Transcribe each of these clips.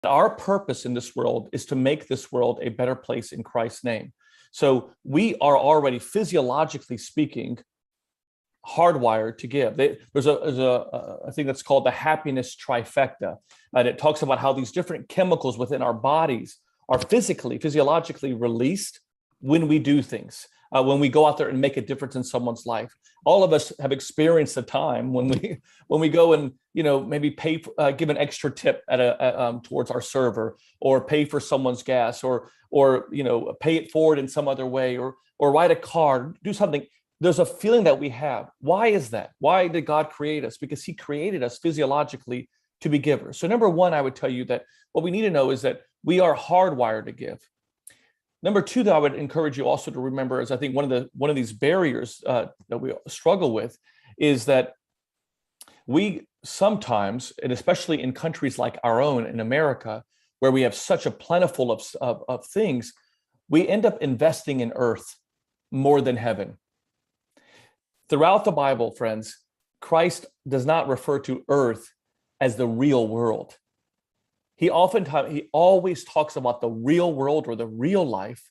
Our purpose in this world is to make this world a better place in Christ's name. So we are already, physiologically speaking, hardwired to give. There's a thing that's called the happiness trifecta, and it talks about how these different chemicals within our bodies are physiologically released when we do things, when we go out there and make a difference in someone's life. All of us have experienced a time when we go and maybe pay give an extra tip towards our server, or pay for someone's gas, or pay it forward in some other way, or write a card, do something. There's a feeling that we have. Why is that? Why did God create us? Because he created us physiologically to be givers. So number one, I would tell you that what we need to know is that we are hardwired to give. Number two, that I would encourage you also to remember is, I think one of these barriers that we struggle with is that we sometimes, and especially in countries like our own in America, where we have such a plentiful of things, we end up investing in earth more than heaven. Throughout the Bible, friends, Christ does not refer to earth as the real world. He always talks about the real world, or the real life,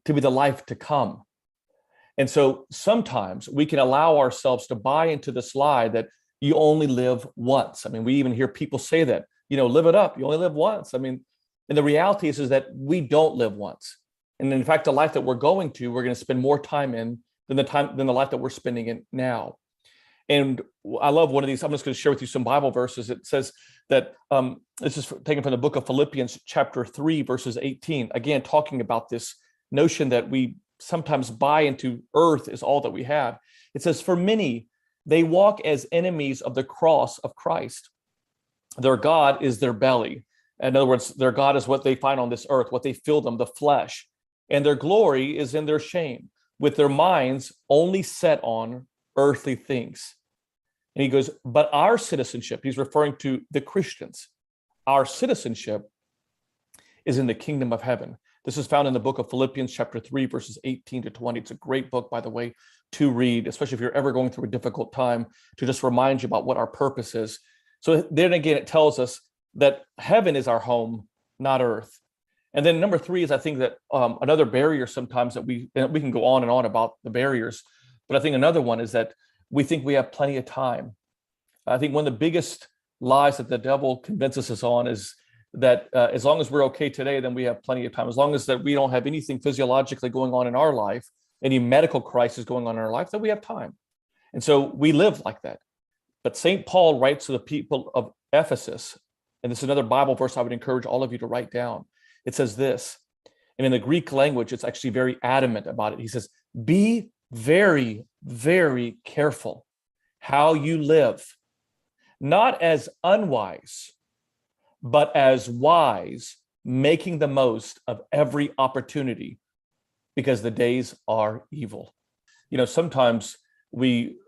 to be the life to come. And so sometimes we can allow ourselves to buy into this lie that you only live once. I mean, we even hear people say that, live it up, you only live once. I mean, and the reality is that we don't live once. And in fact, the life that we're going to spend more time in than the life that we're spending in now. And I love one of these. I'm just going to share with you some Bible verses. It says that this is taken from the book of Philippians, chapter 3, verses 18. Again, talking about this notion that we sometimes buy into earth is all that we have. It says, "For many, they walk as enemies of the cross of Christ. Their God is their belly." In other words, their God is what they find on this earth, what they fill them, the flesh. "And their glory is in their shame, with their minds only set on earthly things." And he goes, "But our citizenship," he's referring to the Christians, "our citizenship is in the kingdom of heaven." This is found in the book of Philippians, chapter 3, verses 18 to 20. It's a great book, by the way, to read, especially if you're ever going through a difficult time, to just remind you about what our purpose is. So then again, it tells us that heaven is our home, not earth. And then number three is, I think that another barrier sometimes that we can go on and on about the barriers, but I think another one is that we think we have plenty of time. I think one of the biggest lies that the devil convinces us on is that as long as we're okay today, then we have plenty of time. As long as that we don't have anything physiologically going on in our life, any medical crisis going on in our life, that we have time. And so we live like that. But St. Paul writes to the people of Ephesus, and this is another Bible verse I would encourage all of you to write down. It says this, and in the Greek language, it's actually very adamant about it. He says, "Be very, very careful how you live, not as unwise, but as wise, making the most of every opportunity, because the days are evil." Sometimes we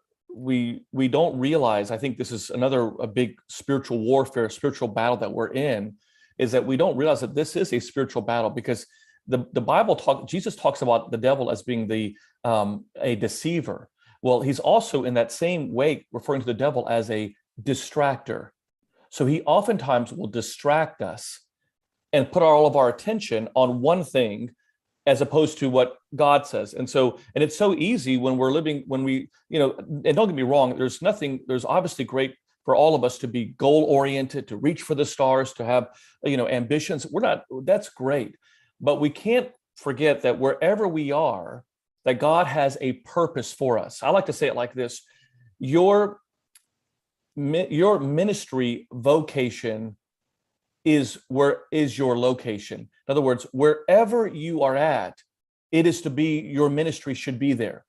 don't realize, I think this is a big spiritual warfare, spiritual battle that we're in, is that we don't realize that this is a spiritual battle, because the Bible Jesus talks about the devil as being a deceiver. Well, he's also in that same way referring to the devil as a distractor. So he oftentimes will distract us and put all of our attention on one thing as opposed to what God says. And it's so easy when we're living, and don't get me wrong, there's obviously great for all of us to be goal oriented, to reach for the stars, to have, ambitions. That's great. But we can't forget that wherever we are, that God has a purpose for us. I like to say it like this: your ministry vocation is your location. In other words, wherever you are at, it is to be, your ministry should be there.